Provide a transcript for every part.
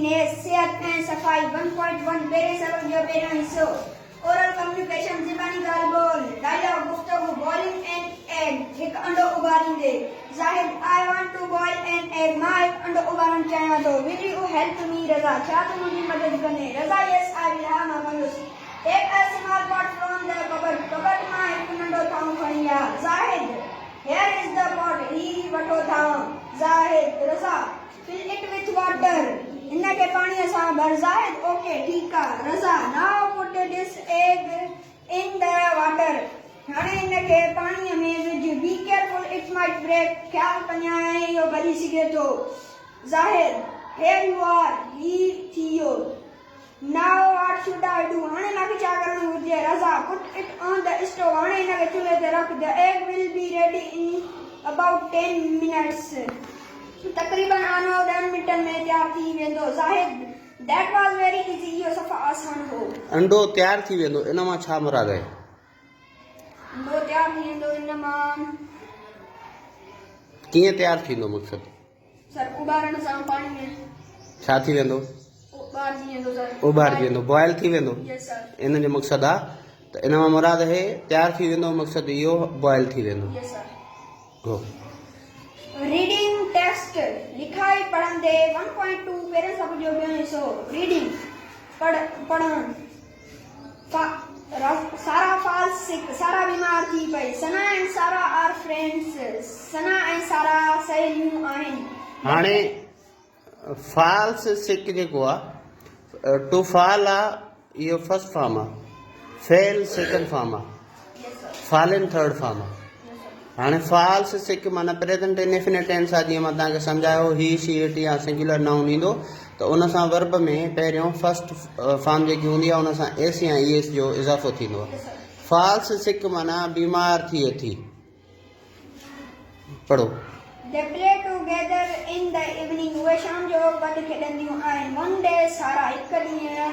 Cleanness सेहत ऐं सफ़ाई 1.1 पहिरें सबक जो पहिरियों हिस्सो ओरल कम्युनिकेशन ज़बानी ॻाल्हि ॿोल डायलॉग गुफ़्तगू बॉइलिंग एन एग हिकु अंडो उॿारींदे Zahid I want to boil an egg मां हिकु अंडो उॿारणु चाहियां थो विल यू हेल्प मी रज़ा छा तूं मुंहिंजी मदद कंदे रज़ा यस आई विल हा मां कंदुसि take a small pot from the cupboard मां हिकु नंढो थांव खणी आ Zahid here is the pot ही वठो थांव ज़ाहिद रज़ा fill it with water इनके पाणीअ सां भर ज़ाहिद ओके ठीकु आहे Raza now put this egg in the water हाणे इनखे पाणीअ में विझ be careful it might break ख़्यालु कजांइ इहो ॿरी सघे थो ज़ाहिद हियर यू आर ही थी वियो now what should I do हाणे मूंखे छा करणु घुरिजे रज़ा पुट इट ऑन द स्टोव हाणे इनखे चुल्हे ते रख the egg will be ready in about 10 minutes तक़रीबन आनो 10 मिनटनि में तयारु थी वेंदो Zahid that was very easy इहो सफ़ा आसान हो अंडो तयारु थी वेंदो इन मां छा मुराद आहे अंडो तयारु थी वेंदो इन मां कीअं तयारु थींदो मक़सदु सर उॿारण सां पाणी में छा थी वेंदो उॿारजी वेंदो सर उॿारजी वेंदो बॉइल थी वेंदो यस सर इन जो मक़सदु आहे त इन मां मुराद आहे तयारु थी वेंदो मक़सदु इहो बॉइल थी वेंदो यस सर गो रीडिंग टेक्स्ट लिखाई पढ़ंदे 1.2 पहिरें सबक जो ॿियों हिस्सो रीडिंग पढ़णु सारा फॉल्स सिक सारा बीमार थी पई सना एंड सारा आर फ्रेंड्स सना ऐं सारा सहेलियूं आहिनि हाणे फॉल्स सिक जेको आहे टू फॉल आहे इहो फर्स्ट फॉर्म आहे फेल सेकंड फॉर्म आहे फॉलन थर्ड फॉर्म आहे हाणे फॉल्स सिक माना प्रेजेंट इंडेफिनिट टेंस आहे जीअं मां तव्हांखे सम्झायो ही शी इट या सिंगुलर नाउन ईंदो त उन सां वर्ब में पहिरियों फर्स्ट फॉर्म जेकी हूंदी आहे उन सां एस या ईएस जो इज़ाफ़ो थींदो आहे फॉल्स सिक माना बीमार थिए थी पढ़ो They play together in the evening. उहे शाम जो गॾु खेॾंदियूं आहिनि one day सारा हिकु ॾींहुं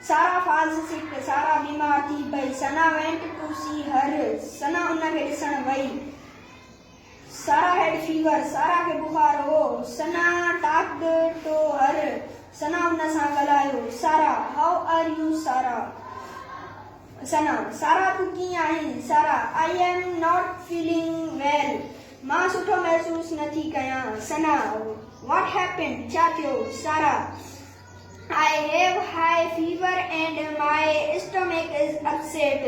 सारा falls sick सारा बीमार थी पई सना went to see her सना उनखे ॾिसण वई सारा had fever सारा खे बुखार हो सना talked to her सना उन सां ॻाल्हायो सारा how are you सारा सना सारा तूं कीअं आहीं सारा I am not feeling well मां सुठो महसूस नथी कयां सना what happened छा थियो सारा I have high fever and my stomach is upset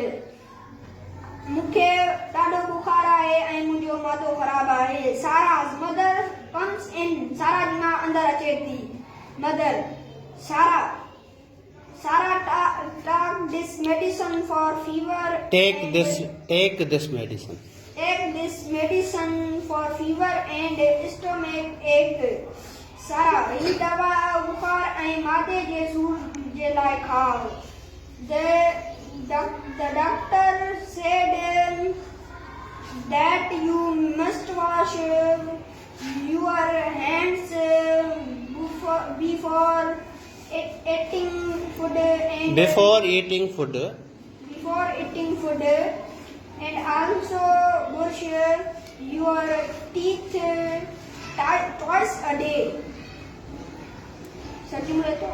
मूंखे ॾाढो बुखार आहे ऐं मुंहिंजो मादो ख़राब आहे सारा's mother comes in सारा जी मां अंदर अचे थी mother सारा take this medicine for fever take this medicine Take this medicine for fever and stomach ache. सारा ही दवा बुखार ऐं मादे जे सूर जे लाइ खाओ. The doctor said that you must wash your hands before eating food and before eating food and also brush your teeth twice a day. सची बोले तो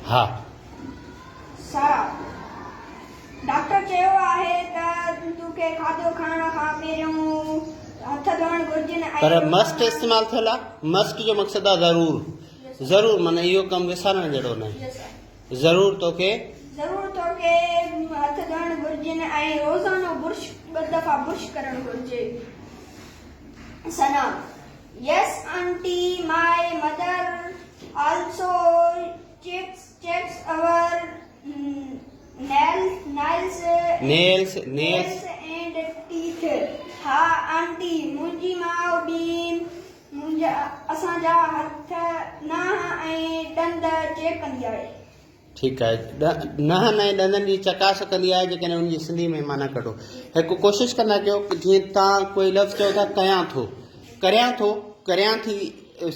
हाँ सारा डॉक्टर चयो आहे त तोखे खाधो खाइण खां पहिरियों हथ धोइण घुर्जनि पर मस्ट इस्तेमाल थियल आहे मस्ट जो मक़सदु आहे ज़रूर माना इहो कमु विसारण जहिड़ो न आहे ज़रूर तोखे हथ धोइण घुर्जनि ऐं रोज़ानो बुर्श 2 दफ़ा बुर्श करणु घुर्जे सना yes aunty my mother also checks our nails and teeth हा आंटी मुंहिंजी माउ बि असांजा हथ नाह ऐं ॾंद चेक कंदी आहे ठीकु आहे नाह ऐं ॾंदनि जी चकास कंदी आहे जेकॾहिं उनजी सिंधी में माना कढो हिकु कोशिशि कंदा कयो कि जीअं तव्हां कोई लफ़्ज़ चओ था करियां थी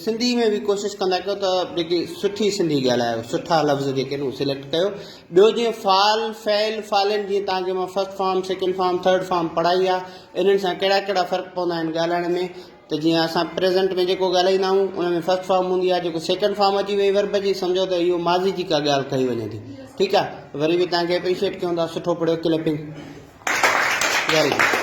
सिंधी में बि कोशिशि कंदा कयो त जेकी सुठी सिंधी ॻाल्हायो सुठा लफ़्ज़ जेके आहिनि उहे सिलेक्ट कयो ॿियो जीअं फाल फैल फालन जीअं तव्हांखे मां first form second form third form पढ़ाई आहे इन्हनि सां कहिड़ा फ़र्क़ु पवंदा आहिनि ॻाल्हाइण में तो जीअं असां प्रेज़ेंट में जेको ॻाल्हाईंदा आहियूं उन में फर्स्ट फॉर्म हूंदी आहे, जेको सेकंड फॉर्म अची वई वर्ब जी, सम्झो त इहो माज़ी जी का ॻाल्हि कई वञे थी। ठीकु आहे, वरी बि तव्हांखे एप्रिशिएट कयूं था, सुठो पढ़ियो, क्लैपिंग, वेरी गुड।